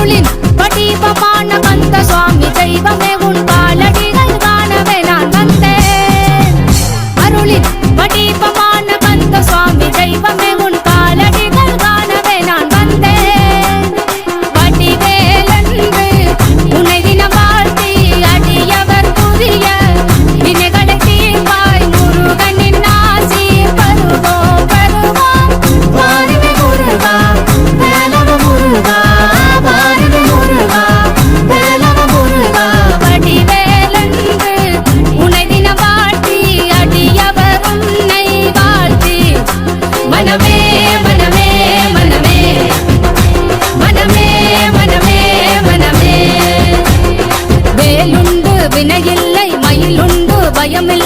அருளின் வடிவமான கந்த சுவாமி தெய்வமே உன் காலடிகள் காணவே நான் வந்தேன். அருளின் வடிவமான கந்த சுவாமி தெய்வமே உன் காலடிகள் காணவே நான் வந்தேன். வடிவேலென்று உன்னை தினம் வாழ்த்தி அடியவர் புரிய வினைகளை தீர்ப்பாய் முருகனின் ஆசி பெறுவோம் பெறுவோம். வாருமே முருகா வேலவ முருகா, வாருமே முருகா வேலவ முருகா. வடிவேலென்று உன்னை தினம் வாழ்த்தி அடியவர் உன்னை வாழ்த்தி மனமே மனமே மனமே மனமே மனமே மனமே. வேலுண்டு வினையில்லை மயிலுண்டு பயமில்லை